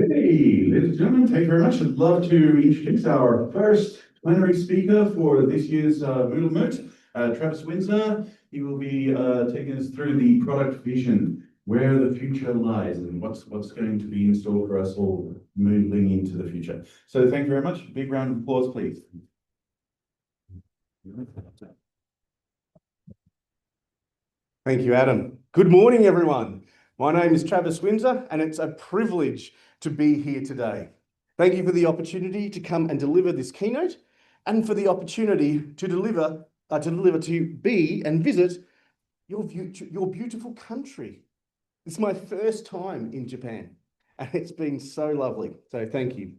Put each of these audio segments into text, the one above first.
Hey, ladies and gentlemen, thank you very much. I'd love to introduce our first plenary speaker for this year's Moodle Moot, Travis Windsor. He will be taking us through the product vision, where the future lies, and what's going to be in store for us all moving into the future. So thank you very much. Big round of applause, please. Thank you, Adam. Good morning, everyone. My name is Travis Windsor, and it's a privilege to be here today. Thank you for the opportunity to come and deliver this keynote, and for the opportunity to deliver to be and visit your beautiful country. It's my first time in Japan, and it's been so lovely. So thank you.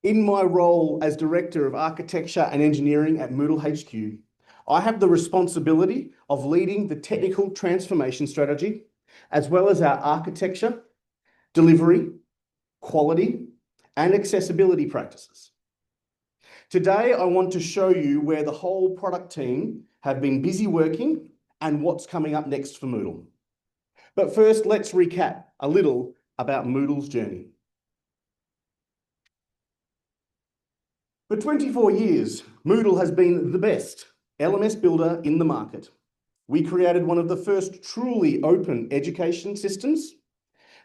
In my role as Director of Architecture and Engineering at MoodleHQ, I have the responsibility of leading the technical transformation strategy, as well as our architecture, delivery, quality, and accessibility practices. Today, I want to show you where the whole product team have been busy working and what's coming up next for Moodle. But first, let's recap a little about Moodle's journey. For 24 years, Moodle has been the best LMS builder in the market. We created one of the first truly open education systems,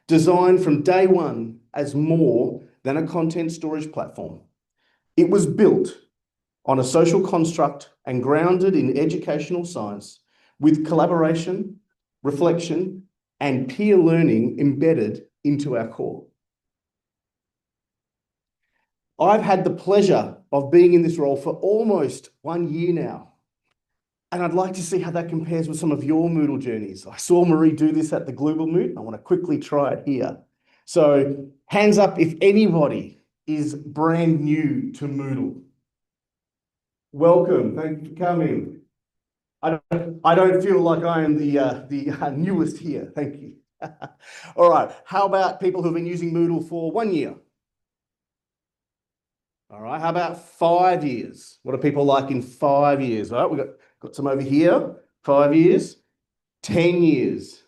designed from day one as more than a content storage platform. It was built on a social construct and grounded in educational science, with collaboration, reflection, and peer learning embedded into our core. I've had the pleasure of being in this role for almost 1 year now, and I'd like to see how that compares with some of your Moodle journeys. I saw Marie do this at the Global Moot. I want to quickly try it here. So hands up if anybody is brand new to Moodle. Welcome, thank you for coming. I don't feel like I am the newest here, thank you. All right, how about people who've been using Moodle for 1 year? All right, how about 5 years? What are people like in 5 years? All right, we've got some over here, 5 years, 10 years.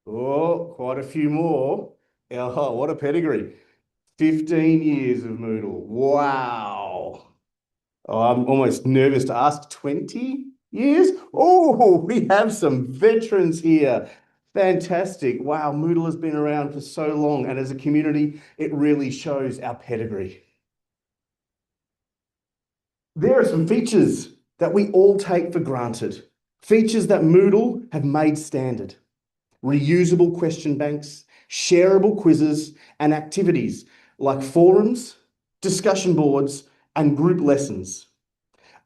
Oh, quite a few more. Oh, what a pedigree. 15 years of Moodle. Wow. Oh, I'm almost nervous to ask, 20 years? Oh, we have some veterans here. Fantastic. Wow, Moodle has been around for so long, and as a community, it really shows our pedigree. There are some features that we all take for granted, features that Moodle have made standard. Reusable question banks, shareable quizzes, and activities like forums, discussion boards, and group lessons.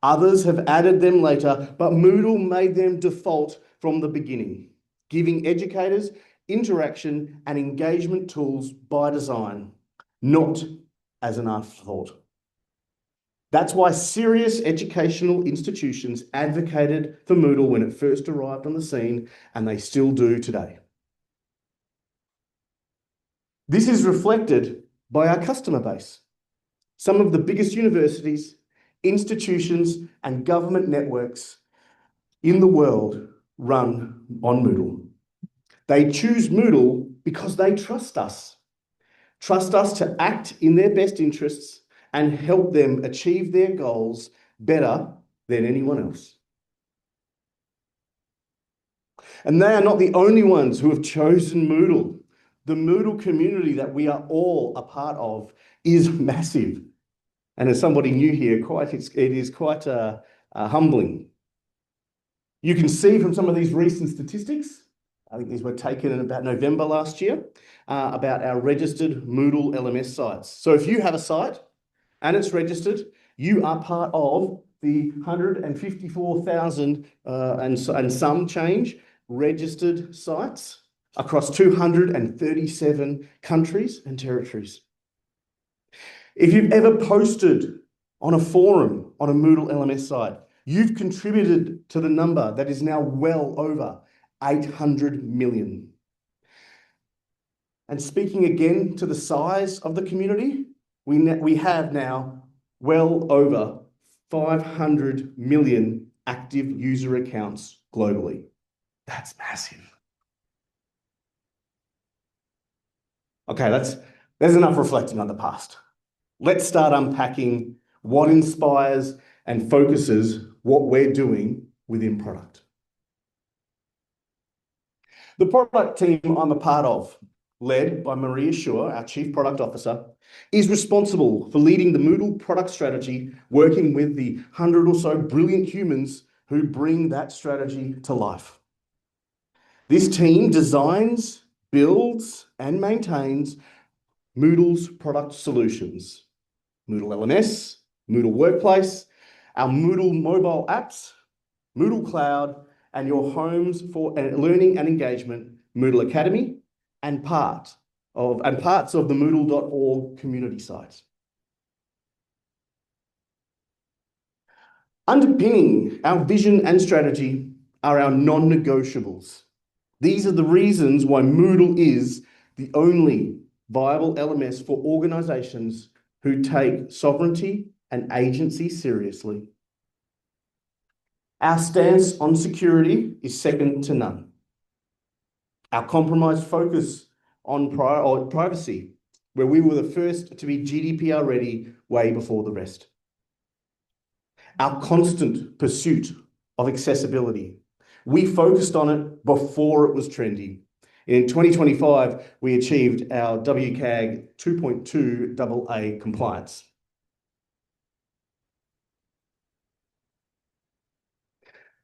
Others have added them later, but Moodle made them default from the beginning, giving educators interaction and engagement tools by design, not as an afterthought. That's why serious educational institutions advocated for Moodle when it first arrived on the scene, and they still do today. This is reflected by our customer base. Some of the biggest universities, institutions, and government networks in the world run on Moodle. They choose Moodle because they trust us to act in their best interests and help them achieve their goals better than anyone else. And they are not the only ones who have chosen Moodle. The Moodle community that we are all a part of is massive. And as somebody new here, it is quite humbling. You can see from some of these recent statistics, I think these were taken in about November last year, about our registered Moodle LMS sites. So if you have a site and it's registered, you are part of the 154,000 and some change registered sites across 237 countries and territories. If you've ever posted on a forum on a Moodle LMS site, you've contributed to the number that is now well over 800 million. And speaking again to the size of the community, we have now well over 500 million active user accounts globally. That's massive. Okay, there's enough reflecting on the past. Let's start unpacking what inspires and focuses what we're doing within product. The product team I'm a part of, led by Maria Schur, our Chief Product Officer, is responsible for leading the Moodle product strategy, working with the 100 or so brilliant humans who bring that strategy to life. This team designs, builds, and maintains Moodle's product solutions. Moodle LMS, Moodle Workplace, our Moodle mobile apps, Moodle Cloud, and your homes for learning and engagement, Moodle Academy, and parts of the Moodle.org community sites. Underpinning our vision and strategy are our non-negotiables. These are the reasons why Moodle is the only viable LMS for organizations who take sovereignty and agency seriously. Our stance on security is second to none. Our compromised focus on privacy, where we were the first to be GDPR ready way before the rest. Our constant pursuit of accessibility. We focused on it before it was trendy. In 2025, we achieved our WCAG 2.2 AA compliance.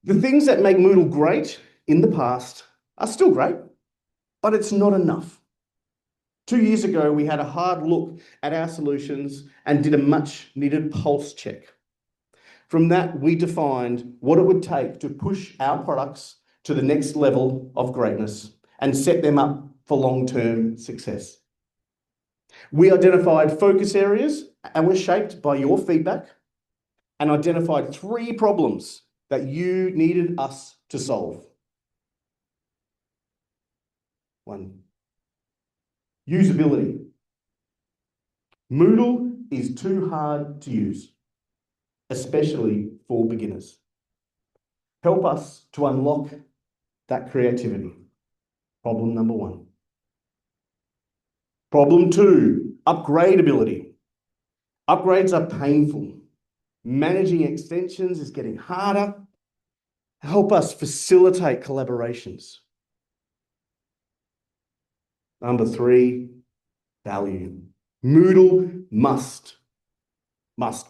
The things that make Moodle great in the past are still great, but it's not enough. 2 years ago, we had a hard look at our solutions and did a much needed pulse check. From that, we defined what it would take to push our products to the next level of greatness and set them up for long-term success. We identified focus areas and were shaped by your feedback and identified 3 problems that you needed us to solve. 1, usability. Moodle is too hard to use, especially for beginners. Help us to unlock that creativity. Problem number 1. Problem 2, upgradability. Upgrades are painful. Managing extensions is getting harder. Help us facilitate collaborations. Number 3, value. Moodle must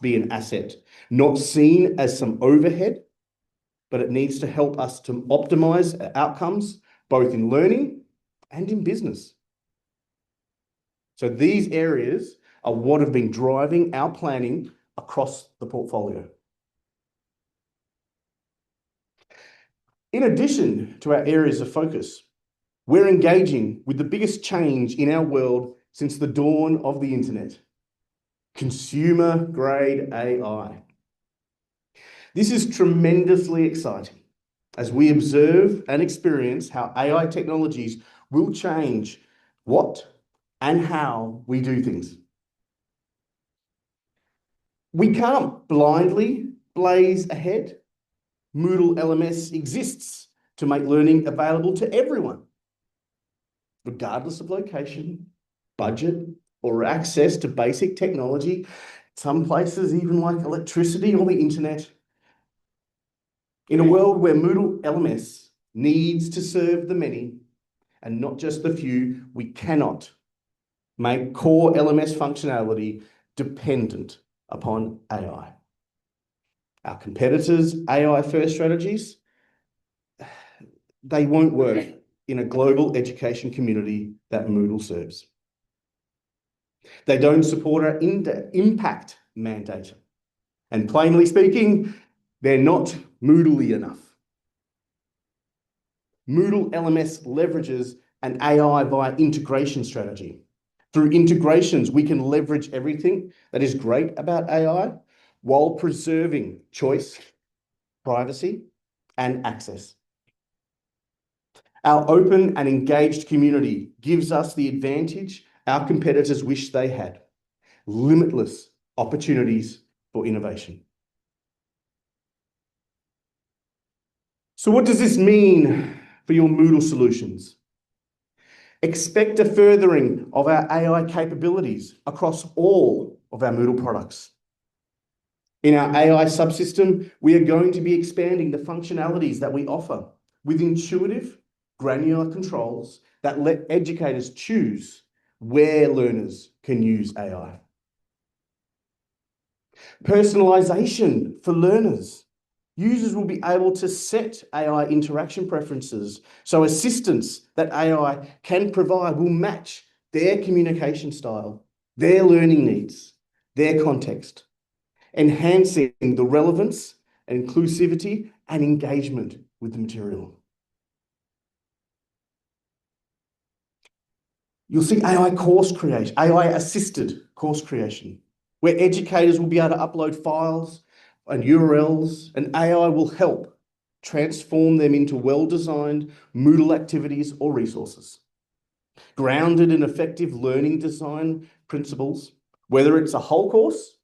be an asset, not seen as some overhead, but it needs to help us to optimize outcomes, both in learning and in business. So these areas are what have been driving our planning across the portfolio. In addition to our areas of focus, we're engaging with the biggest change in our world since the dawn of the internet: consumer-grade AI. This is tremendously exciting as we observe and experience how AI technologies will change what and how we do things. We can't blindly blaze ahead. Moodle LMS exists to make learning available to everyone, regardless of location, budget, or access to basic technology, some places even like electricity or the internet. In a world where Moodle LMS needs to serve the many and not just the few, we cannot make core LMS functionality dependent upon AI. Our competitors' AI-first strategies, they won't work in a global education community that Moodle serves. They don't support our impact mandate. And plainly speaking, they're not Moodle-y enough. Moodle LMS leverages an AI via integration strategy. Through integrations, we can leverage everything that is great about AI while preserving choice, privacy, and access. Our open and engaged community gives us the advantage our competitors wish they had: limitless opportunities for innovation. So what does this mean for your Moodle solutions? Expect a furthering of our AI capabilities across all of our Moodle products. In our AI subsystem, we are going to be expanding the functionalities that we offer with intuitive, granular controls that let educators choose where learners can use AI. Personalization for learners. Users will be able to set AI interaction preferences, so assistance that AI can provide will match their communication style, their learning needs, their context, enhancing the relevance, inclusivity, and engagement with the material. You'll see AI course creation, AI-assisted course creation, where educators will be able to upload files and URLs, and AI will help transform them into well-designed Moodle activities or resources. Grounded in effective learning design principles, whether it's a whole course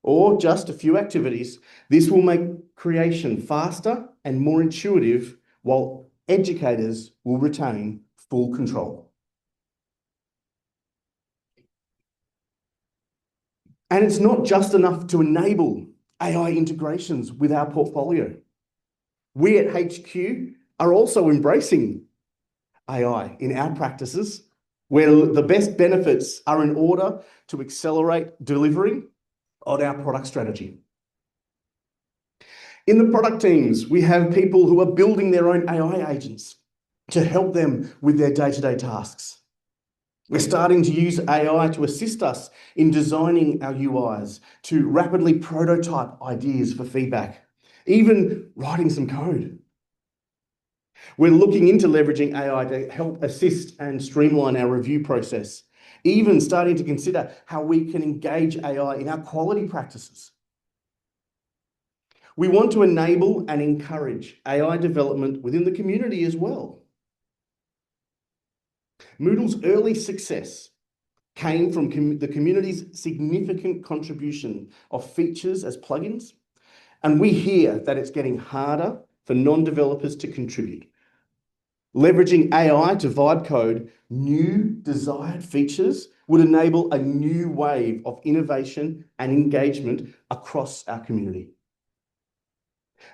or just a few activities, this will make creation faster and more intuitive, while educators will retain full control. And it's not just enough to enable AI integrations with our portfolio. We at HQ are also embracing AI in our practices, where the best benefits are in order to accelerate delivery on our product strategy. In the product teams, we have people who are building their own AI agents to help them with their day-to-day tasks. We're starting to use AI to assist us in designing our UIs, to rapidly prototype ideas for feedback, even writing some code. We're looking into leveraging AI to help assist and streamline our review process, even starting to consider how we can engage AI in our quality practices. We want to enable and encourage AI development within the community as well. Moodle's early success came from the community's significant contribution of features as plugins, and we hear that it's getting harder for non-developers to contribute. Leveraging AI to vibe code new desired features would enable a new wave of innovation and engagement across our community.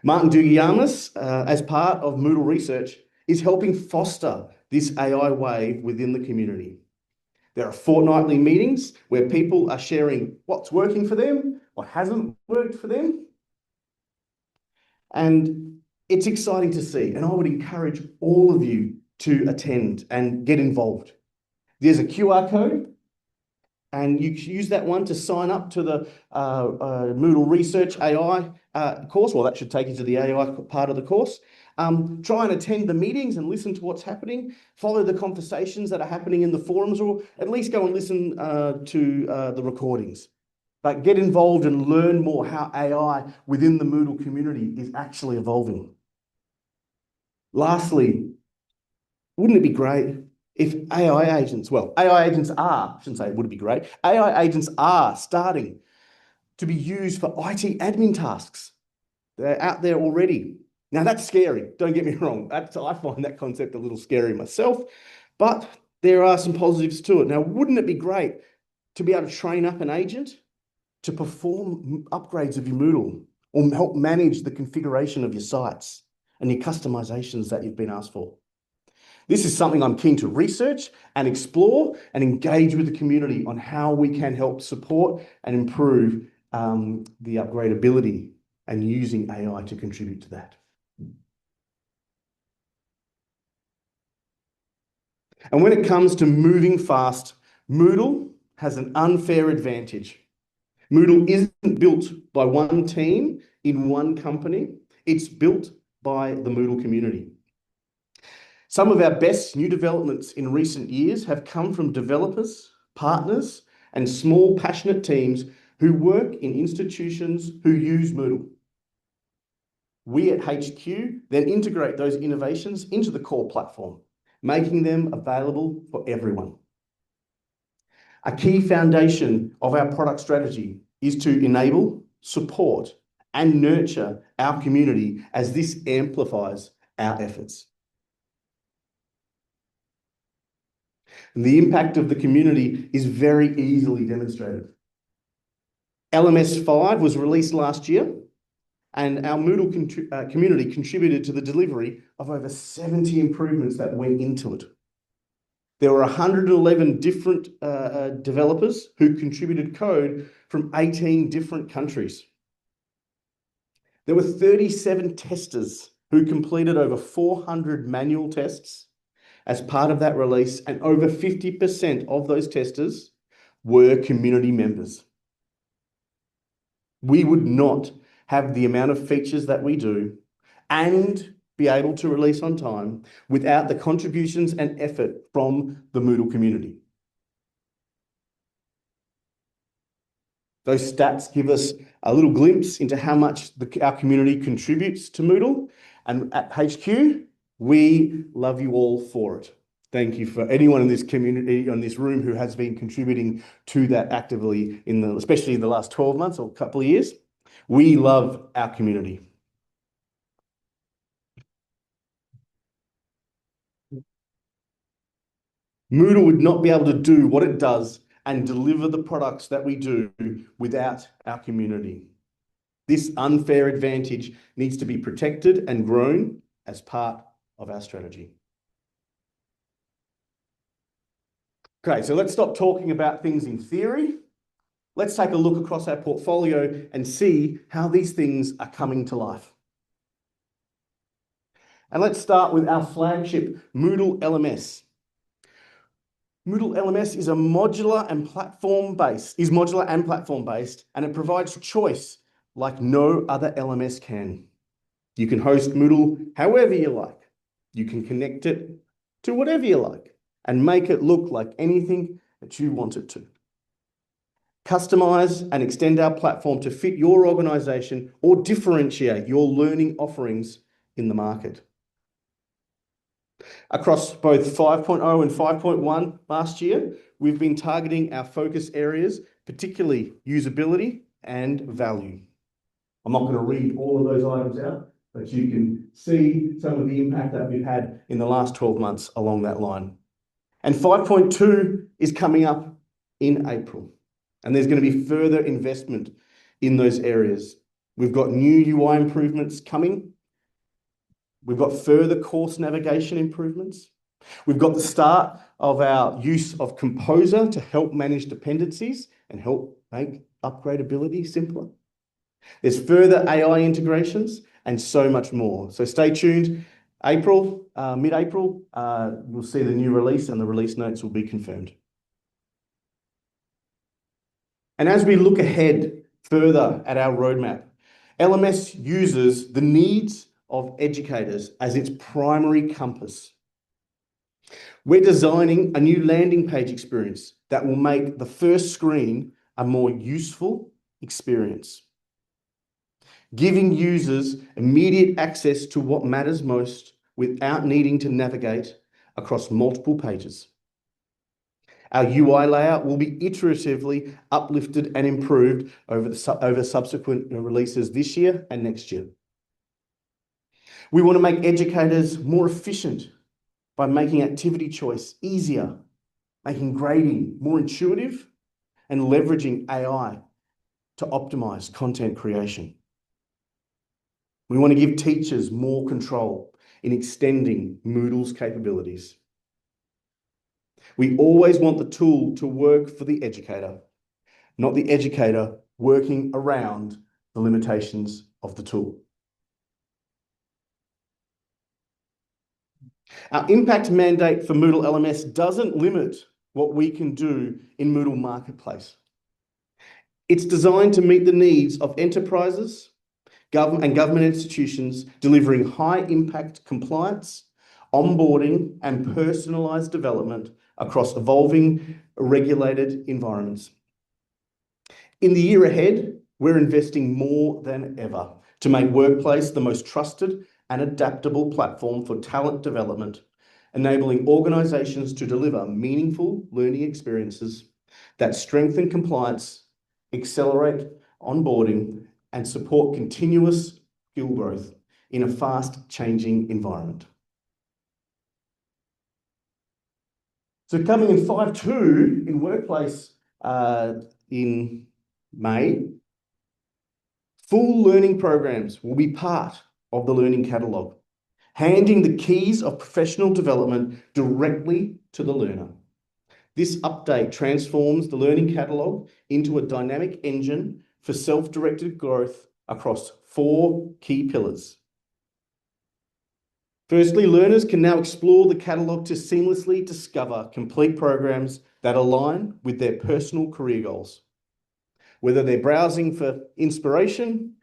Martin Dougiamas, as part of Moodle Research, is helping foster this AI wave within the community. There are fortnightly meetings where people are sharing what's working for them, what hasn't worked for them. And it's exciting to see, and I would encourage all of you to attend and get involved. There's a QR code, and you can use that one to sign up to the Moodle Research AI course. Well, that should take you to the AI part of the course. Try and attend the meetings and listen to what's happening. Follow the conversations that are happening in the forums, or at least go and listen to the recordings. But get involved and learn more how AI within the Moodle community is actually evolving. Lastly, wouldn't it be great if AI agents, well, AI agents are, I shouldn't say would it be great, AI agents are starting to be used for IT admin tasks. They're out there already. Now that's scary, don't get me wrong. I find that concept a little scary myself, but there are some positives to it. Now, wouldn't it be great to be able to train up an agent to perform upgrades of your Moodle, or help manage the configuration of your sites and your customizations that you've been asked for? This is something I'm keen to research and explore and engage with the community on how we can help support and improve the upgradability and using AI to contribute to that. And when it comes to moving fast, Moodle has an unfair advantage. Moodle isn't built by one team in one company. It's built by the Moodle community. Some of our best new developments in recent years have come from developers, partners, and small passionate teams who work in institutions who use Moodle. We at HQ then integrate those innovations into the core platform, making them available for everyone. A key foundation of our product strategy is to enable, support, and nurture our community as this amplifies our efforts. And the impact of the community is very easily demonstrated. LMS 5 was released last year, and our Moodle community contributed to the delivery of over 70 improvements that went into it. There were 111 different developers who contributed code from 18 different countries. There were 37 testers who completed over 400 manual tests as part of that release, and over 50% of those testers were community members. We would not have the amount of features that we do and be able to release on time without the contributions and effort from the Moodle community. Those stats give us a little glimpse into how much our community contributes to Moodle. And at HQ, we love you all for it. Thank you for anyone in this community, in this room, who has been contributing to that actively, especially in the last 12 months or couple of years. We love our community. Moodle would not be able to do what it does and deliver the products that we do without our community. This unfair advantage needs to be protected and grown as part of our strategy. Okay, so let's stop talking about things in theory. Let's take a look across our portfolio and see how these things are coming to life. And let's start with our flagship Moodle LMS. Moodle LMS is modular and platform-based, and it provides choice like no other LMS can. You can host Moodle however you like. You can connect it to whatever you like and make it look like anything that you want it to. Customize and extend our platform to fit your organization or differentiate your learning offerings in the market. Across both 5.0 and 5.1 last year, we've been targeting our focus areas, particularly usability and value. I'm not going to read all of those items out, but you can see some of the impact that we've had in the last 12 months along that line. And 5.2 is coming up in April, and there's going to be further investment in those areas. We've got new UI improvements coming. We've got further course navigation improvements. We've got the start of our use of Composer to help manage dependencies and help make upgradability simpler. There's further AI integrations and so much more. So stay tuned. Mid-April, we'll see the new release, and the release notes will be confirmed. And as we look ahead further at our roadmap, LMS uses the needs of educators as its primary compass. We're designing a new landing page experience that will make the first screen a more useful experience, giving users immediate access to what matters most without needing to navigate across multiple pages. Our UI layout will be iteratively uplifted and improved over subsequent releases this year and next year. We want to make educators more efficient by making activity choice easier, making grading more intuitive, and leveraging AI to optimize content creation. We want to give teachers more control in extending Moodle's capabilities. We always want the tool to work for the educator, not the educator working around the limitations of the tool. Our impact mandate for Moodle LMS doesn't limit what we can do in Moodle Marketplace. It's designed to meet the needs of enterprises and government institutions delivering high-impact compliance, onboarding, and personalised development across evolving regulated environments. In the year ahead, we're investing more than ever to make Workplace the most trusted and adaptable platform for talent development, enabling organisations to deliver meaningful learning experiences that strengthen compliance, accelerate onboarding, and support continuous skill growth in a fast-changing environment. So coming in 5.2 in workplace in May, full learning programs will be part of the learning catalogue, handing the keys of professional development directly to the learner. This update transforms the learning catalogue into a dynamic engine for self-directed growth across 4 key pillars. Firstly, learners can now explore the catalogue to seamlessly discover complete programs that align with their personal career goals. Whether they're browsing for inspiration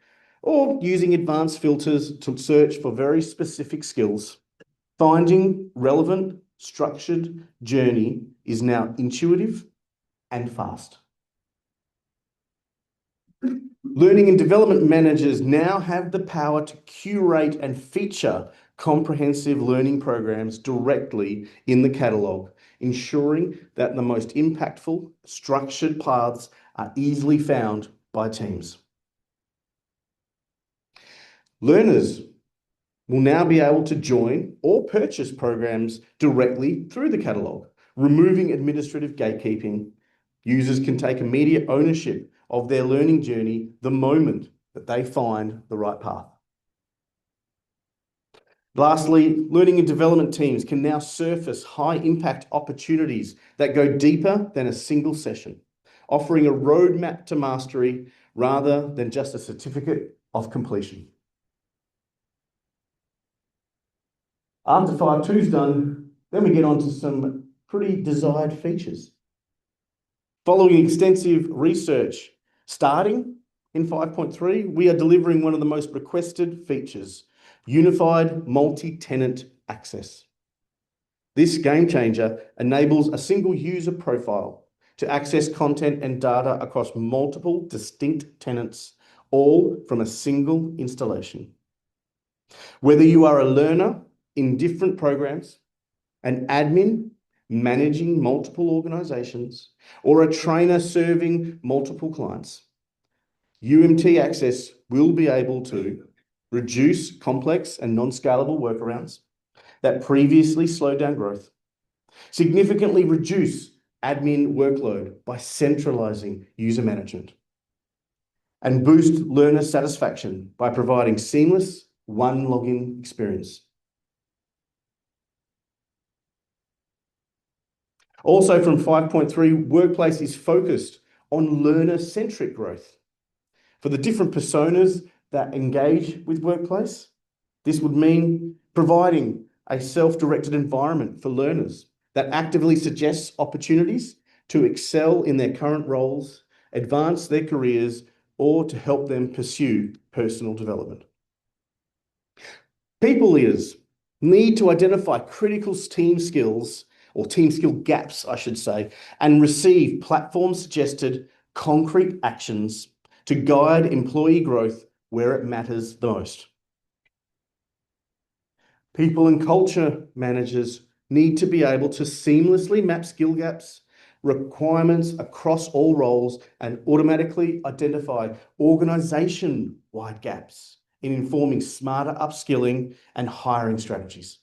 or using advanced filters to search for very specific skills, finding relevant, structured journey is now intuitive and fast. Learning and development managers now have the power to curate and feature comprehensive learning programs directly in the catalogue, ensuring that the most impactful, structured paths are easily found by teams. Learners will now be able to join or purchase programs directly through the catalogue, removing administrative gatekeeping. Users can take immediate ownership of their learning journey the moment that they find the right path. Lastly, learning and development teams can now surface high-impact opportunities that go deeper than a single session, offering a roadmap to mastery rather than just a certificate of completion. After 5.2's done, then we get on to some pretty desired features. Following extensive research, starting in 5.3, we are delivering one of the most requested features, unified multi-tenant access. This game changer enables a single user profile to access content and data across multiple distinct tenants, all from a single installation. Whether you are a learner in different programs, an admin managing multiple organizations, or a trainer serving multiple clients, UMT Access will be able to reduce complex and non-scalable workarounds that previously slowed down growth, significantly reduce admin workload by centralizing user management, and boost learner satisfaction by providing seamless one login experience. Also from 5.3, Workplace is focused on learner-centric growth. For the different personas that engage with Workplace, this would mean providing a self-directed environment for learners that actively suggests opportunities to excel in their current roles, advance their careers, or to help them pursue personal development. People leaders need to identify critical team skills, or team skill gaps, I should say, and receive platform-suggested concrete actions to guide employee growth where it matters the most. People and culture managers need to be able to seamlessly map skill gaps, requirements across all roles, and automatically identify organization-wide gaps in informing smarter upskilling and hiring strategies.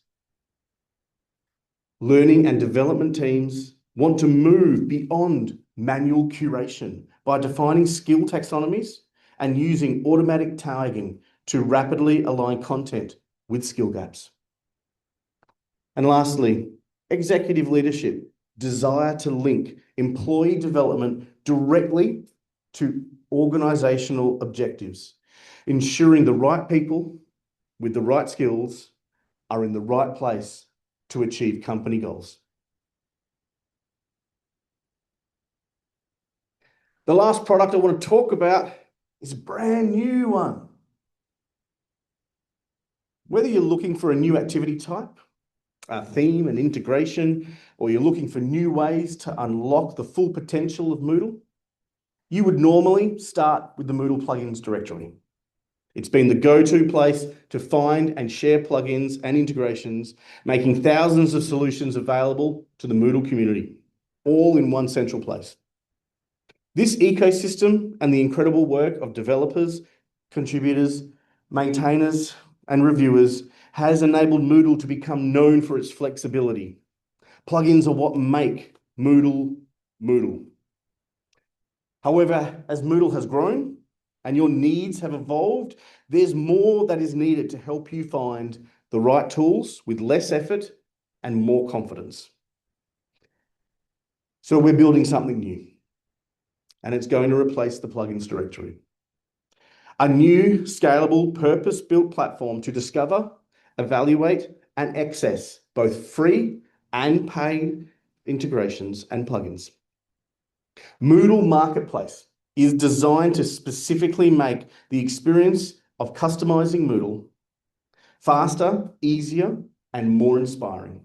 Learning and development teams want to move beyond manual curation by defining skill taxonomies and using automatic tagging to rapidly align content with skill gaps. And lastly, executive leadership desire to link employee development directly to organizational objectives, ensuring the right people with the right skills are in the right place to achieve company goals. The last product I want to talk about is a brand new one. Whether you're looking for a new activity type, a theme and integration, or you're looking for new ways to unlock the full potential of Moodle, you would normally start with the Moodle plugins directory. It's been the go-to place to find and share plugins and integrations, making thousands of solutions available to the Moodle community, all in one central place. This ecosystem and the incredible work of developers, contributors, maintainers, and reviewers has enabled Moodle to become known for its flexibility, Plugins are what make Moodle Moodle. However, as Moodle has grown and your needs have evolved, there's more that is needed to help you find the right tools with less effort and more confidence. So we're building something new, and it's going to replace the plugins directory. A new, scalable, purpose-built platform to discover, evaluate, and access both free and paid integrations and plugins. Moodle Marketplace is designed to specifically make the experience of customizing Moodle faster, easier, and more inspiring.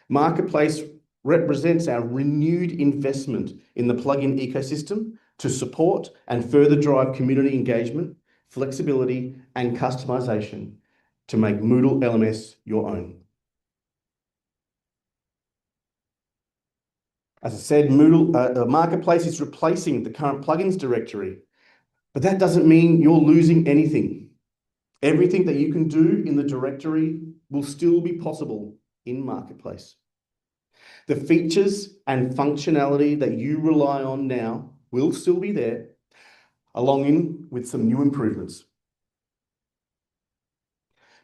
Marketplace represents our renewed investment in the plugin ecosystem to support and further drive community engagement, flexibility, and customization to make Moodle LMS your own. As I said, Moodle Marketplace is replacing the current plugins directory, but that doesn't mean you're losing anything. Everything that you can do in the directory will still be possible in Marketplace. The features and functionality that you rely on now will still be there, along with some new improvements.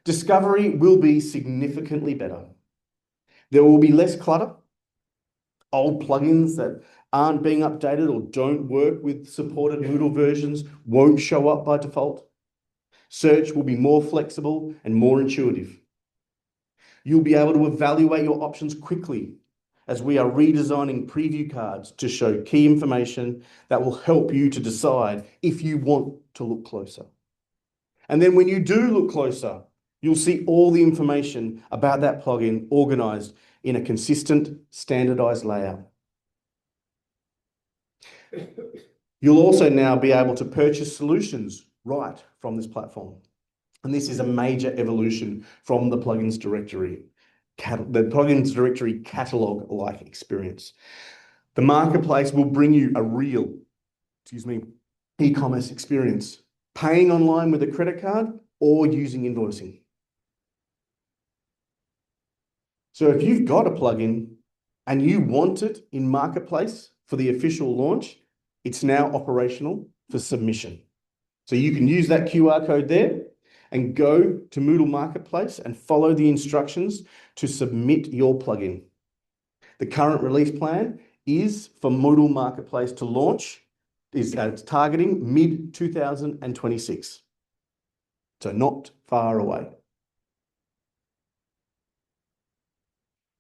Discovery will be significantly better. There will be less clutter. Old plugins that aren't being updated or don't work with supported Moodle versions won't show up by default. Search will be more flexible and more intuitive. You'll be able to evaluate your options quickly as we are redesigning preview cards to show key information that will help you to decide if you want to look closer. And then when you do look closer, you'll see all the information about that plugin organized in a consistent, standardized layout. You'll also now be able to purchase solutions right from this platform. And this is a major evolution from the plugins directory catalog-like experience. The marketplace will bring you a real, e-commerce experience, paying online with a credit card or using invoicing. So if you've got a plugin and you want it in Marketplace for the official launch, it's now operational for submission. So you can use that QR code there and go to Moodle Marketplace and follow the instructions to submit your plugin. The current release plan is for Moodle Marketplace to launch, it's targeting mid-2026. So not far away.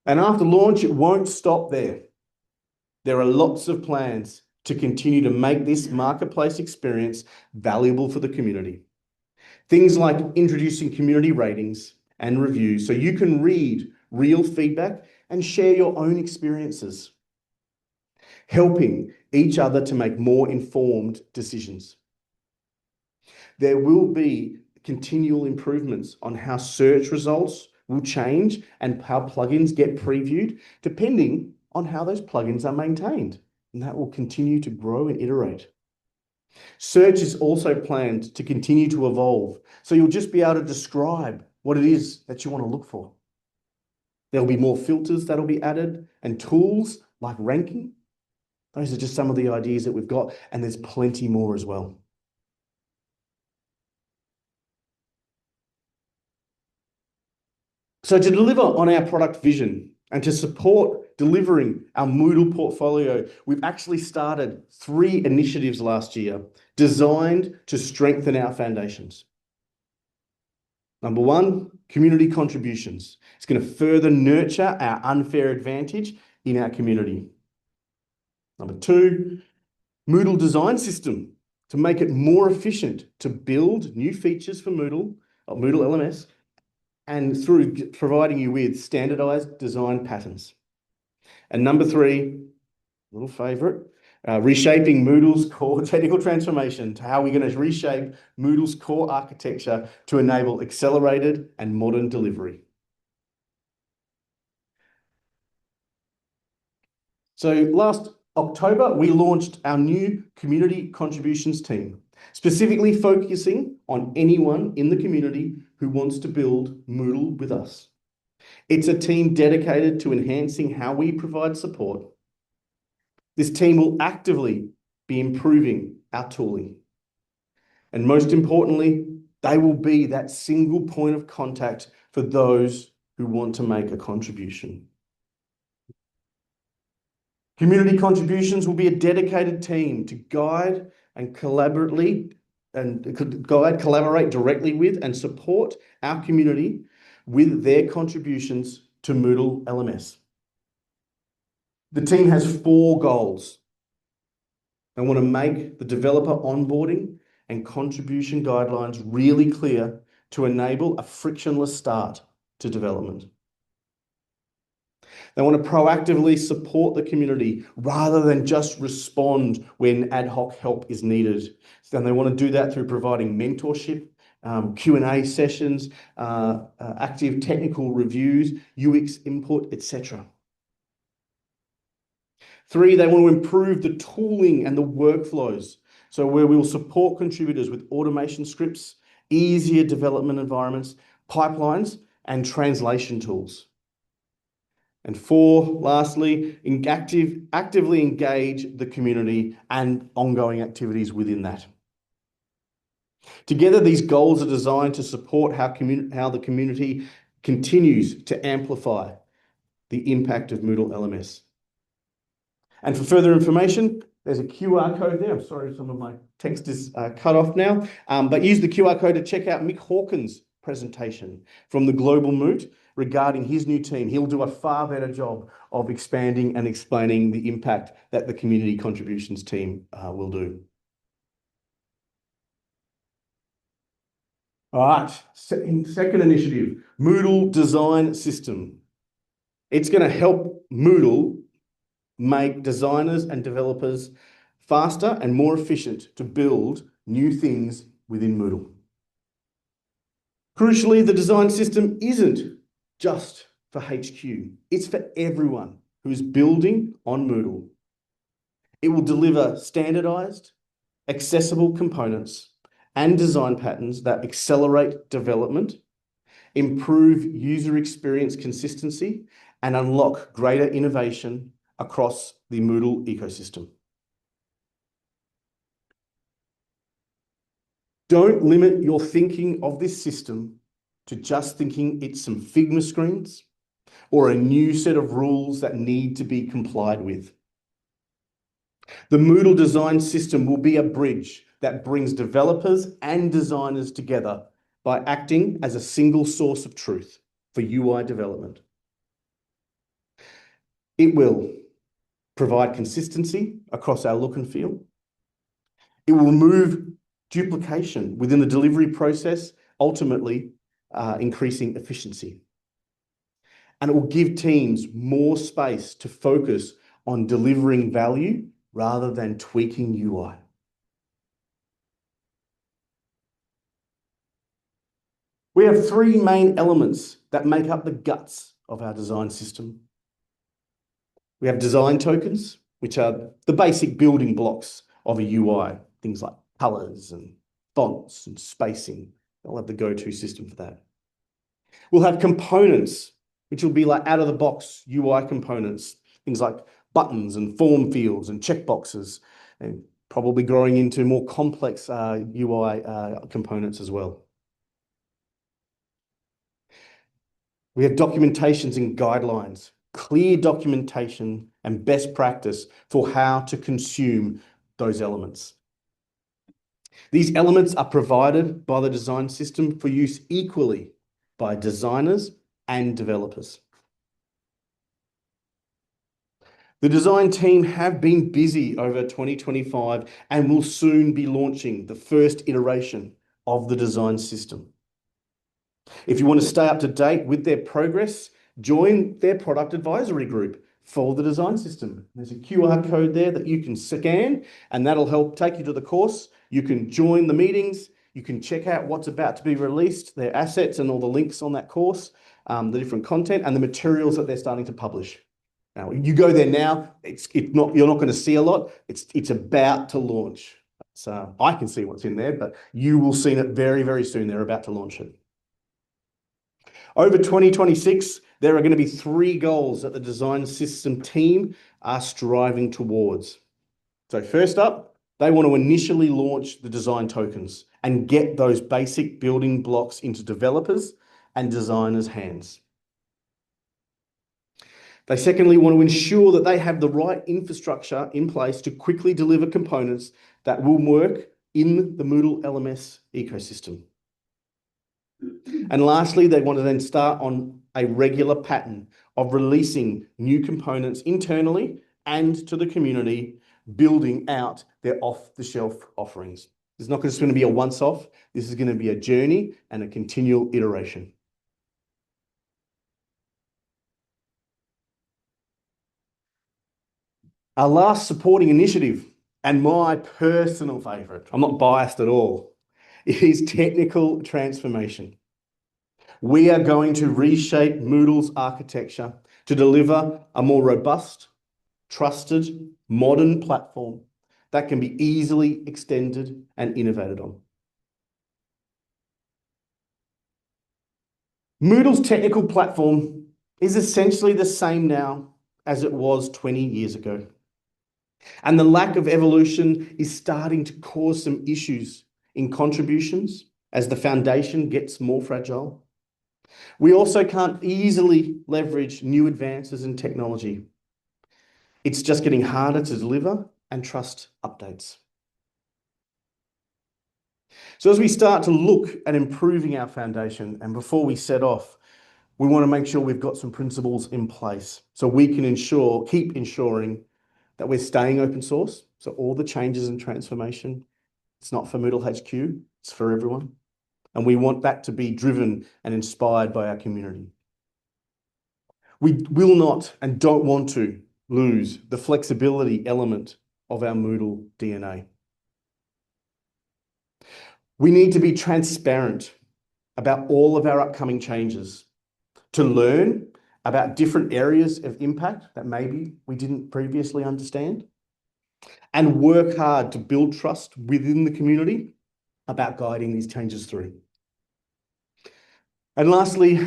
And after launch, it won't stop there. There are lots of plans to continue to make this marketplace experience valuable for the community. Things like introducing community ratings and reviews so you can read real feedback and share your own experiences. Helping each other to make more informed decisions. There will be continual improvements on how search results will change and how plugins get previewed, depending on how those plugins are maintained. And that will continue to grow and iterate. Search is also planned to continue to evolve, so you'll just be able to describe what it is that you want to look for. There'll be more filters that'll be added and tools like ranking. Those are just some of the ideas that we've got, and there's plenty more as well. So to deliver on our product vision and to support delivering our Moodle portfolio, we've actually started 3 initiatives last year designed to strengthen our foundations. Number 1, community contributions. It's going to further nurture our unfair advantage in our community. Number 2, Moodle design system to make it more efficient to build new features for Moodle LMS, and through providing you with standardized design patterns. And number 3, little favorite, reshaping Moodle's core technical transformation to how we're going to reshape Moodle's core architecture to enable accelerated and modern delivery. So last October, we launched our new community contributions team, specifically focusing on anyone in the community who wants to build Moodle with us. It's a team dedicated to enhancing how we provide support. This team will actively be improving our tooling. And most importantly, they will be that single point of contact for those who want to make a contribution. Community contributions will be a dedicated team to guide and collaborate directly with and support our community with their contributions to Moodle LMS. The team has 4 goals. They want to make the developer onboarding and contribution guidelines really clear to enable a frictionless start to development. They want to proactively support the community rather than just respond when ad hoc help is needed. And they want to do that through providing mentorship, Q&A sessions, active technical reviews, UX input, etc. 3, they want to improve the tooling and the workflows. So where we will support contributors with automation scripts, easier development environments, pipelines, and translation tools. And 4, lastly, actively engage the community and ongoing activities within that. Together, these goals are designed to support how the community continues to amplify the impact of Moodle LMS. And for further information, there's a QR code there. I'm sorry, some of my text is cut off now, but use the QR code to check out Mick Hawkins' presentation from the Global Moot regarding his new team. He'll do a far better job of expanding and explaining the impact that the community contributions team will do. All right, second initiative, Moodle Design System. It's going to help Moodle make designers and developers faster and more efficient to build new things within Moodle. Crucially, the design system isn't just for HQ. It's for everyone who is building on Moodle. It will deliver standardized, accessible components and design patterns that accelerate development, improve user experience consistency, and unlock greater innovation across the Moodle ecosystem. Don't limit your thinking of this system to just thinking it's some Figma screens or a new set of rules that need to be complied with. The Moodle design system will be a bridge that brings developers and designers together by acting as a single source of truth for UI development. It will provide consistency across our look and feel. It will remove duplication within the delivery process, ultimately increasing efficiency. And it will give teams more space to focus on delivering value rather than tweaking UI. We have 3 main elements that make up the guts of our design system. We have design tokens, which are the basic building blocks of a UI, things like colors and fonts and spacing. I'll have the go-to system for that. We'll have components, which will be like out-of-the-box UI components, things like buttons and form fields and checkboxes, and probably growing into more complex UI components as well. We have documentations and guidelines, clear documentation and best practice for how to consume those elements. These elements are provided by the design system for use equally by designers and developers. The design team have been busy over 2025 and will soon be launching the first iteration of the design system. If you want to stay up to date with their progress, join their product advisory group for the design system. There's a QR code there that you can scan, and that'll help take you to the course. You can join the meetings. You can check out what's about to be released, their assets and all the links on that course, the different content and the materials that they're starting to publish. Now, you go there now, you're not going to see a lot. It's about to launch. So I can see what's in there, but you will see it very, very soon. They're about to launch it. Over 2026, there are going to be 3 goals that the design system team are striving towards. So first up, they want to initially launch the design tokens and get those basic building blocks into developers and designers' hands. They secondly want to ensure that they have the right infrastructure in place to quickly deliver components that will work in the Moodle LMS ecosystem. And lastly, they want to then start on a regular pattern of releasing new components internally and to the community, building out their off-the-shelf offerings. It's not just going to be a once-off. This is going to be a journey and a continual iteration. Our last supporting initiative, and my personal favourite, I'm not biased at all, is technical transformation. We are going to reshape Moodle's architecture to deliver a more robust, trusted, modern platform that can be easily extended and innovated on. Moodle's technical platform is essentially the same now as it was 20 years ago. And the lack of evolution is starting to cause some issues in contributions as the foundation gets more fragile. We also can't easily leverage new advances in technology. It's just getting harder to deliver and trust updates. So as we start to look at improving our foundation, and before we set off, we want to make sure we've got some principles in place so we can keep ensuring that we're staying open source. So all the changes and transformation, it's not for MoodleHQ, it's for everyone. And we want that to be driven and inspired by our community. We will not and don't want to lose the flexibility element of our Moodle DNA. We need to be transparent about all of our upcoming changes to learn about different areas of impact that maybe we didn't previously understand, and work hard to build trust within the community about guiding these changes through. And lastly,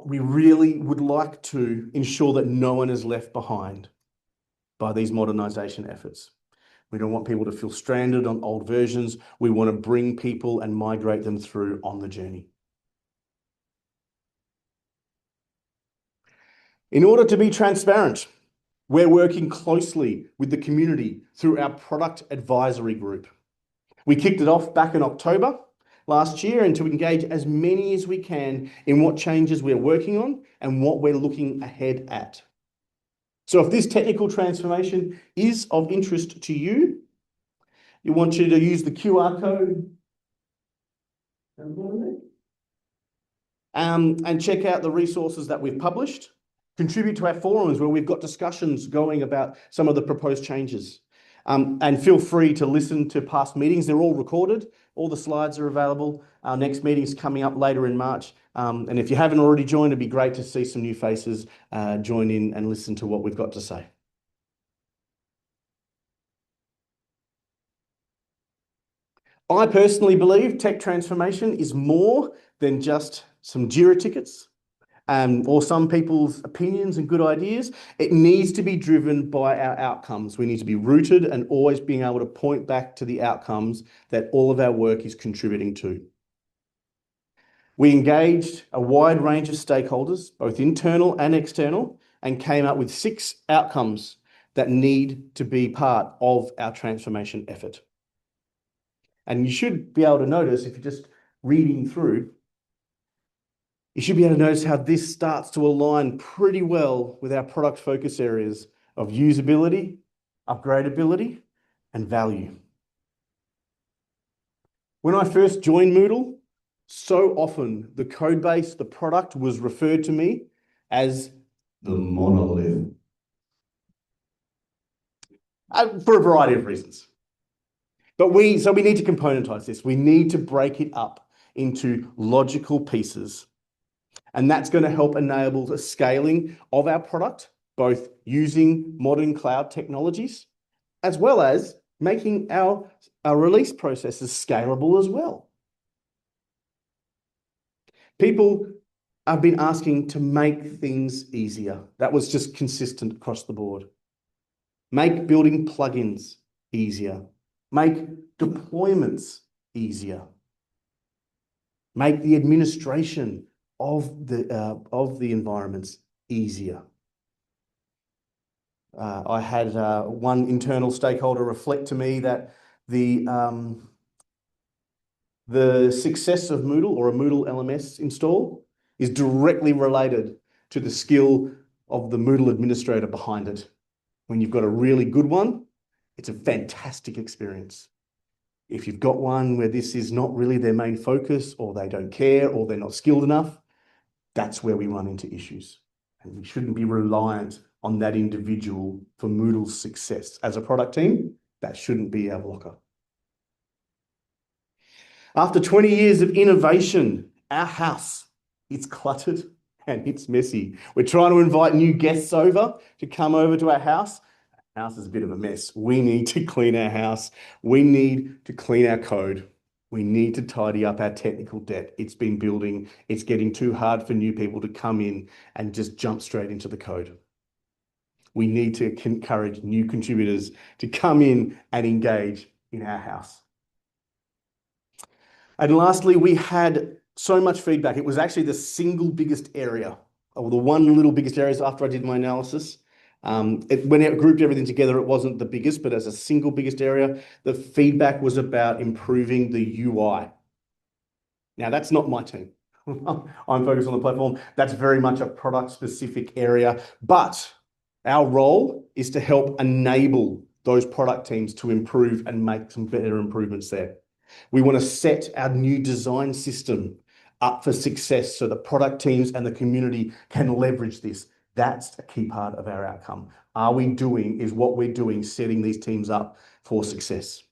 we really would like to ensure that no one is left behind by these modernisation efforts. We don't want people to feel stranded on old versions. We want to bring people and migrate them through on the journey. In order to be transparent, we're working closely with the community through our product advisory group. We kicked it off back in October last year, and to engage as many as we can in what changes we're working on and what we're looking ahead at. So if this technical transformation is of interest to you, we want you to use the QR code and check out the resources that we've published. Contribute to our forums where we've got discussions going about some of the proposed changes. And feel free to listen to past meetings. They're all recorded. All the slides are available. Our next meeting is coming up later in March. And if you haven't already joined, it'd be great to see some new faces join in and listen to what we've got to say. I personally believe tech transformation is more than just some JIRA tickets or some people's opinions and good ideas. It needs to be driven by our outcomes. We need to be rooted and always being able to point back to the outcomes that all of our work is contributing to. We engaged a wide range of stakeholders, both internal and external, and came up with 6 outcomes that need to be part of our transformation effort. And you should be able to notice, if you're just reading through, you should be able to notice how this starts to align pretty well with our product focus areas of usability, upgradability, and value. When I first joined Moodle, so often the code base, the product, was referred to me as the monolith. For a variety of reasons. So we need to componentize this. We need to break it up into logical pieces. And that's going to help enable the scaling of our product, both using modern cloud technologies, as well as making our release processes scalable as well. People I've been asking to make things easier. That was just consistent across the board. Make building plugins easier. Make deployments easier. Make the administration of the environments easier. I had one internal stakeholder reflect to me that the success of Moodle or a Moodle LMS install is directly related to the skill of the Moodle administrator behind it. When you've got a really good one, it's a fantastic experience. If you've got one where this is not really their main focus, or they don't care, or they're not skilled enough, that's where we run into issues. And we shouldn't be reliant on that individual for Moodle's success. As a product team, that shouldn't be our blocker. After 20 years of innovation, our house, it's cluttered and it's messy. We're trying to invite new guests over to come over to our house. Our house is a bit of a mess. We need to clean our house. We need to clean our code. We need to tidy up our technical debt. It's been building. It's getting too hard for new people to come in and just jump straight into the code. We need to encourage new contributors to come in and engage in our house. And lastly, we had so much feedback. It was actually the single biggest area, or the one little biggest areas after I did my analysis. When it grouped everything together, it wasn't the biggest, but as a single biggest area, the feedback was about improving the UI. Now, that's not my team. I'm focused on the platform. That's very much a product-specific area, but our role is to help enable those product teams to improve and make some better improvements there. We want to set our new design system up for success so the product teams and the community can leverage this. That's a key part of our outcome. Is what we're doing setting these teams up for success?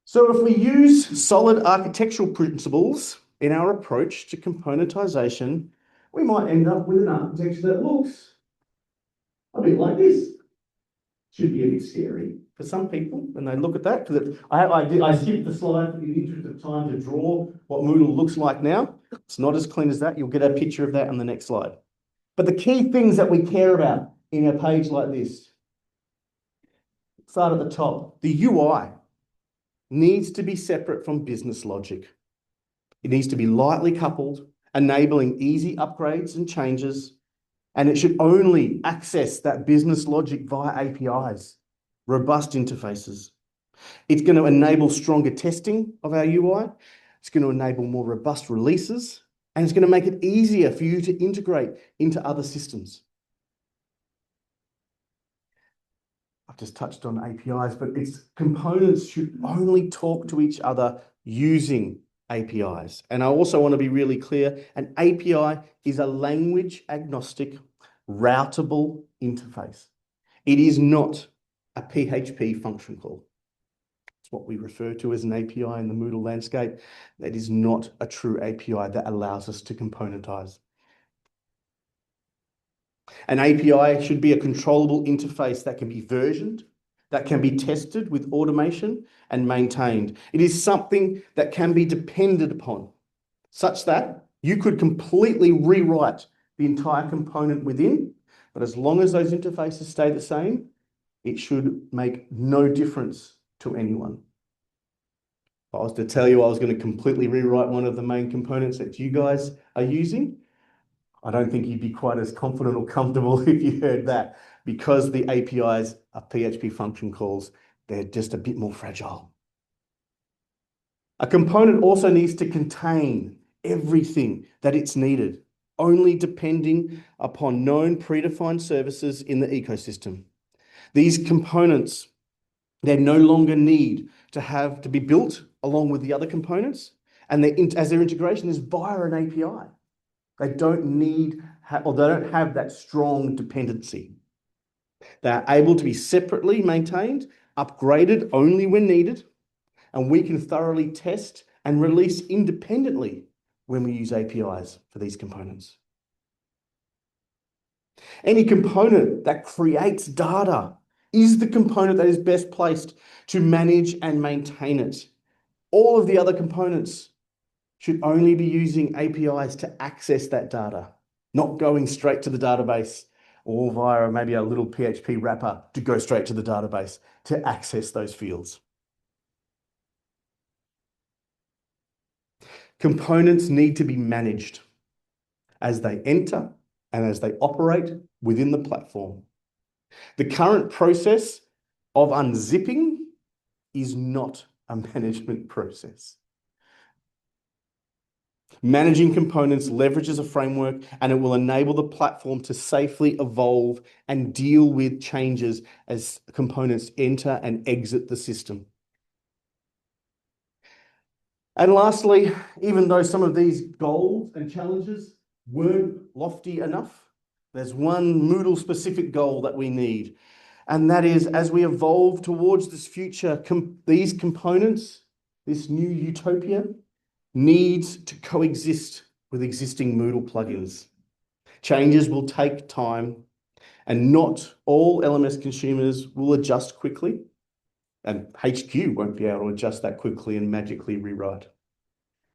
So if we use solid architectural principles in our approach to componentization, we might end up with an architecture that looks a bit like this. Should be a bit scary for some people when they look at that. Because I skipped the slide in the interest of time to draw what Moodle looks like now. It's not as clean as that. You'll get a picture of that on the next slide. But the key things that we care about in a page like this, start at the top. The UI needs to be separate from business logic. It needs to be lightly coupled, enabling easy upgrades and changes. And it should only access that business logic via APIs, robust interfaces. It's going to enable stronger testing of our UI. It's going to enable more robust releases, and it's going to make it easier for you to integrate into other systems. I've just touched on APIs, but its components should only talk to each other using APIs. And I also want to be really clear, an API is a language agnostic, routable interface. It is not a PHP function call. It's what we refer to as an API in the Moodle landscape. That is not a true API that allows us to componentize. An API should be a controllable interface that can be versioned, that can be tested with automation and maintained. It is something that can be depended upon, such that you could completely rewrite the entire component within, but as long as those interfaces stay the same, it should make no difference to anyone. If I was to tell you I was going to completely rewrite one of the main components that you guys are using, I don't think you'd be quite as confident or comfortable if you heard that, because the APIs are PHP function calls. They're just a bit more fragile. A component also needs to contain everything that it's needed, only depending upon known predefined services in the ecosystem. These components, they no longer need to be built along with the other components, and as their integration is via an API. They don't have that strong dependency. They are able to be separately maintained, upgraded only when needed, and we can thoroughly test and release independently when we use APIs for these components. Any component that creates data is the component that is best placed to manage and maintain it. All of the other components should only be using APIs to access that data, not going straight to the database or via maybe a little PHP wrapper to go straight to the database to access those fields. Components need to be managed as they enter and as they operate within the platform. The current process of unzipping is not a management process. Managing components leverages a framework, and it will enable the platform to safely evolve and deal with changes as components enter and exit the system. And lastly, even though some of these goals and challenges weren't lofty enough, there's one Moodle specific goal that we need. And that is, as we evolve towards this future, these components, this new utopia, needs to coexist with existing Moodle plugins. Changes will take time, and not all LMS consumers will adjust quickly, and HQ won't be able to adjust that quickly and magically rewrite.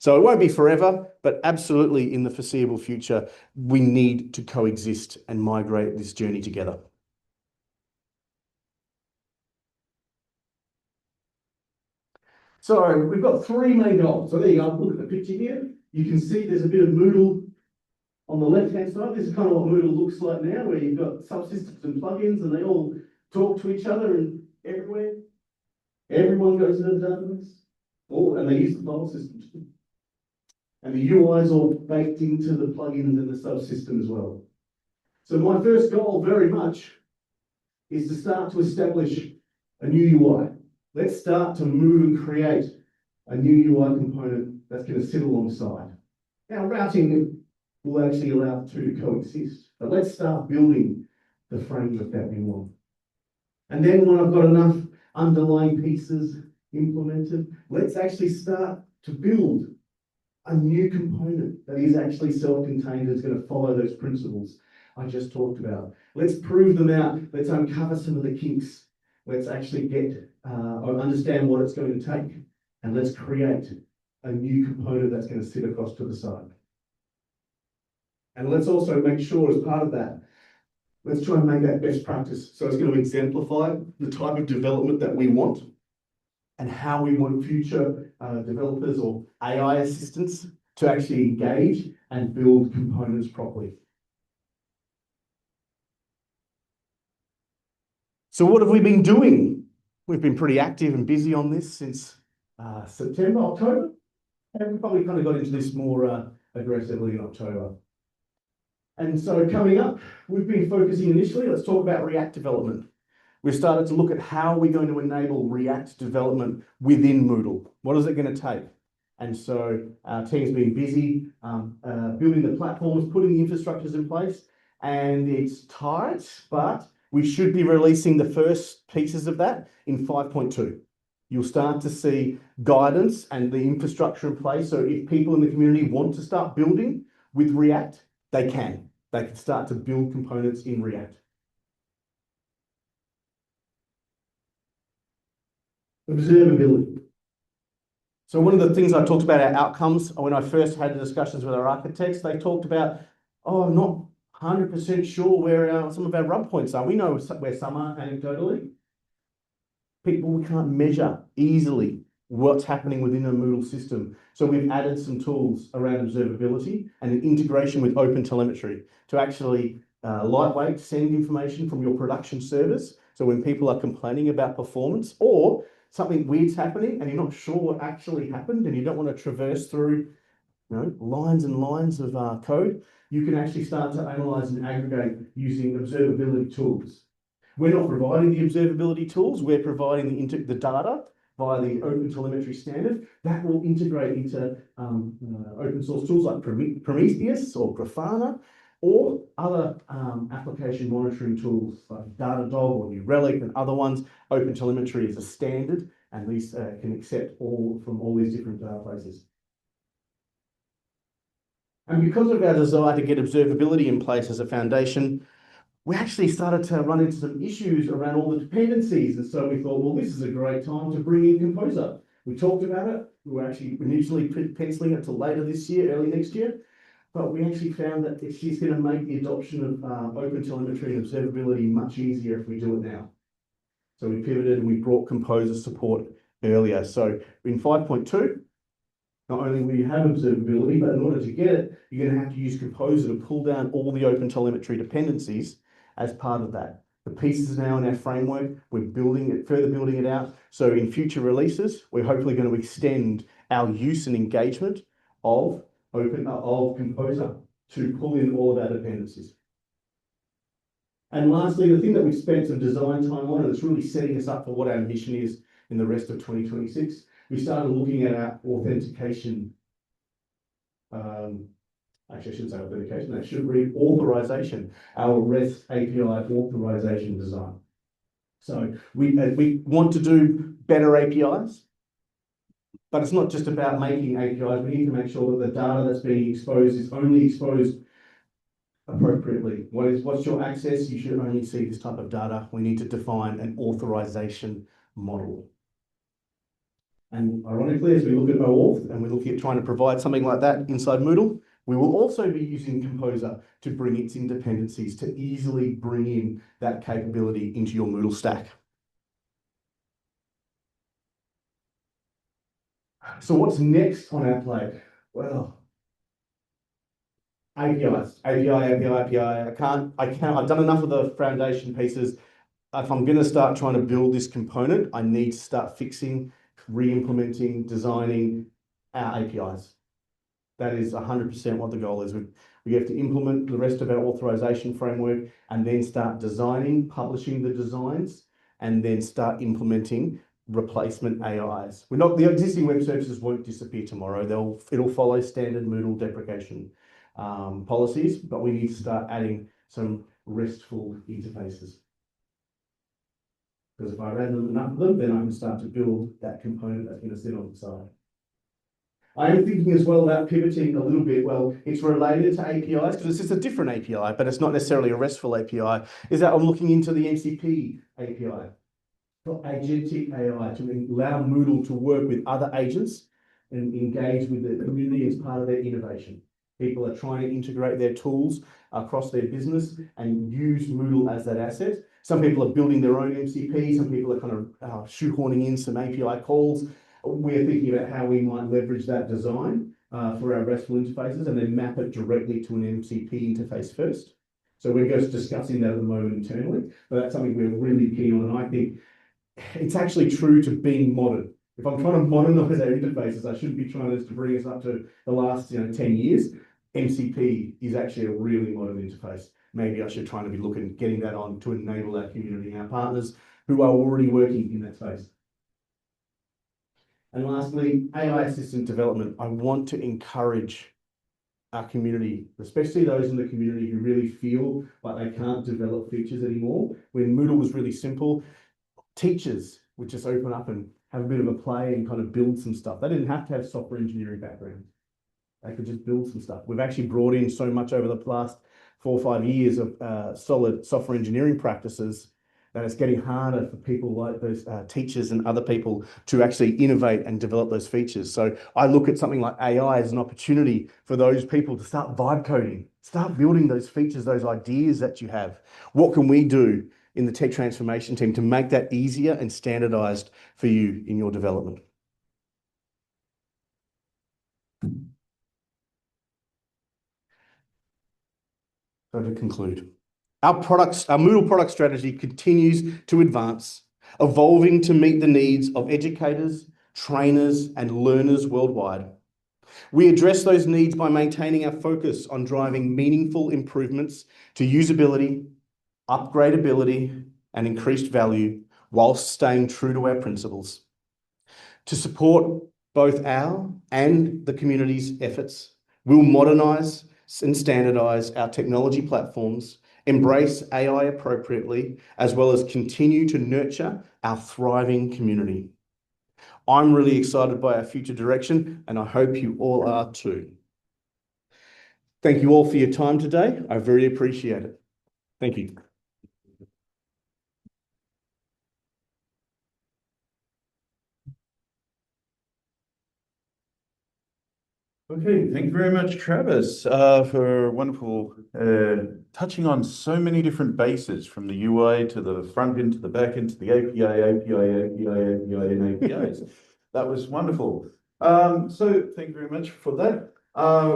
So it won't be forever, but absolutely in the foreseeable future, we need to coexist and migrate this journey together. So we've got three main goals. So there you go. Look at the picture here. You can see there's a bit of Moodle on the left-hand side. This is kind of what Moodle looks like now, where you've got subsystems and plugins, and they all talk to each other and everywhere. Everyone goes to the database. Oh, and they use the file system too. And the UI is all baked into the plugins and the subsystem as well. So my first goal very much is to start to establish a new UI. Let's start to move and create a new UI component that's going to sit alongside. Now, routing will actually allow the two to coexist, but let's start building the framework that we want. And then when I've got enough underlying pieces implemented, let's actually start to build a new component that is actually self-contained, that's going to follow those principles I just talked about. Let's prove them out. Let's uncover some of the kinks. Let's actually get or understand what it's going to take, and let's create a new component that's going to sit across to the side. And let's also make sure, as part of that, let's try and make that best practice. So it's going to exemplify the type of development that we want and how we want future developers or AI assistants to actually engage and build components properly. So what have we been doing? We've been pretty active and busy on this since September, October, and we probably kind of got into this more aggressively in October. And so coming up, we've been focusing initially, let's talk about React development. We've started to look at how we're going to enable React development within Moodle. What is it going to take? And so our team's been busy building the platforms, putting the infrastructures in place, and it's tight, but we should be releasing the first pieces of that in 5.2. You'll start to see guidance and the infrastructure in place. So if people in the community want to start building with React, they can. They can start to build components in React. Observability. So one of the things I talked about, our outcomes, when I first had the discussions with our architects, they talked about, oh, I'm not 100% sure where some of our rub points are. We know where some are anecdotally. We can't measure easily what's happening within a Moodle system. So we've added some tools around observability and an integration with open telemetry to actually lightweight send information from your production servers. So when people are complaining about performance or something weird's happening and you're not sure what actually happened and you don't want to traverse through lines and lines of code, you can actually start to analyze and aggregate using observability tools. We're not providing the observability tools, we're providing the data via the open telemetry standard that will integrate into open source tools like Prometheus or Grafana or other application monitoring tools like Datadog or New Relic and other ones. Open telemetry is a standard, and these can accept from all these different databases. And because of our desire to get observability in place as a foundation, we actually started to run into some issues around all the dependencies. And so we thought, well, this is a great time to bring in Composer. We talked about it. We were actually initially penciling it to later this year, early next year, but we actually found that it's just going to make the adoption of open telemetry and observability much easier if we do it now. So we pivoted and we brought Composer support earlier. So in 5.2, not only will you have observability, but in order to get it, you're going to have to use Composer to pull down all the open telemetry dependencies as part of that. The pieces are now in our framework. We're building it, further building it out. So in future releases, we're hopefully going to extend our use and engagement of Composer to pull in all of our dependencies. And lastly, the thing that we've spent some design time on, and it's really setting us up for what our mission is in the rest of 2026, we started looking at our authentication. Actually, I shouldn't say authentication, that should read authorization, our REST API authorization design. So we want to do better APIs, but it's not just about making APIs. We need to make sure that the data that's being exposed is only exposed appropriately. What's your access? You should only see this type of data. We need to define an authorization model. And ironically, as we look at OAuth and we're looking at trying to provide something like that inside Moodle, we will also be using Composer to bring its dependencies to easily bring in that capability into your Moodle stack. So what's next on our plate? Well, APIs, API. I've done enough of the foundation pieces. If I'm going to start trying to build this component, I need to start fixing, re-implementing, designing our APIs. That is 100% what the goal is. We have to implement the rest of our authorization framework and then start designing, publishing the designs, and then start implementing replacement AIs. The existing web services won't disappear tomorrow. It'll follow standard Moodle deprecation policies, but we need to start adding some RESTful interfaces. Because if I add enough of them, then I can start to build that component that's going to sit on the side. I am thinking as well about pivoting a little bit. Well, it's related to APIs because it's just a different API, but it's not necessarily a RESTful API. Is that I'm looking into the MCP API for agentic AI to allow Moodle to work with other agents and engage with the community as part of their innovation. People are trying to integrate their tools across their business and use Moodle as that asset. Some people are building their own MCP. Some people are kind of shoehorning in some API calls. We're thinking about how we might leverage that design for our RESTful interfaces and then map it directly to an MCP interface first. So we're just discussing that at the moment internally, but that's something we're really keen on. And I think it's actually true to being modern. If I'm trying to modernize our interfaces, I shouldn't be trying to bring us up to the last 10 years. MCP is actually a really modern interface. Maybe I should try to be looking at getting that on to enable our community and our partners who are already working in that space. And lastly, AI assistant development. I want to encourage our community, especially those in the community who really feel like they can't develop features anymore. When Moodle was really simple, teachers would just open up and have a bit of a play and kind of build some stuff. They didn't have to have software engineering background. They could just build some stuff. We've actually brought in so much over the last 4 or 5 years of solid software engineering practices that it's getting harder for people like those teachers and other people to actually innovate and develop those features. So I look at something like AI as an opportunity for those people to start vibe coding, start building those features, those ideas that you have. What can we do in the tech transformation team to make that easier and standardized for you in your development? So to conclude, our Moodle product strategy continues to advance, evolving to meet the needs of educators, trainers, and learners worldwide. We address those needs by maintaining our focus on driving meaningful improvements to usability, upgradability, and increased value whilst staying true to our principles. To support both our and the community's efforts, we'll modernise and standardise our technology platforms, embrace AI appropriately, as well as continue to nurture our thriving community. I'm really excited by our future direction, and I hope you all are too. Thank you all for your time today. I very appreciate it. Thank you. Okay, thank you very much, Travis, for wonderful touching on so many different bases, from the UI to the front end to the back end to the API, and APIs. That was wonderful. So thank you very much for that.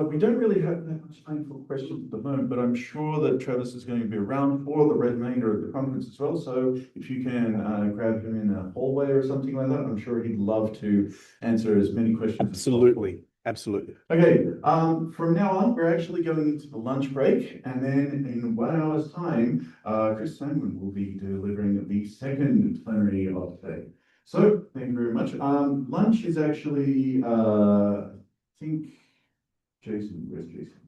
We don't really have that much time for questions at the moment, but I'm sure that Travis is going to be around for the remainder of the conference as well. So if you can grab him in a hallway or something like that, I'm sure he'd love to answer as many questions as possible. Absolutely. Absolutely. Okay, from now on, we're actually going into the lunch break, and then in 1 hour's time, Chris Simon will be delivering the second plenary of today. So, thank you very much. Lunch is actually, I think, Jason, where's Jason?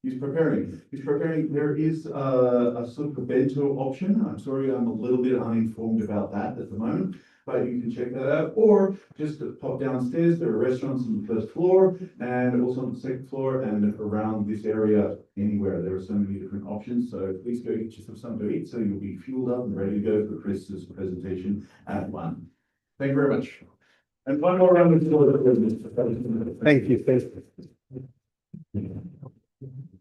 He's preparing. He's preparing. There is a sort of a bento option. I'm sorry, I'm a little bit uninformed about that at the moment, but you can check that out. Or just pop downstairs. There are restaurants on the first floor and also on the second floor and around this area anywhere. There are so many different options. So please go get yourself something to eat so you'll be fueled up and ready to go for Chris's presentation at 1. Thank you very much. And one more round of applause. Thank you. Thank you.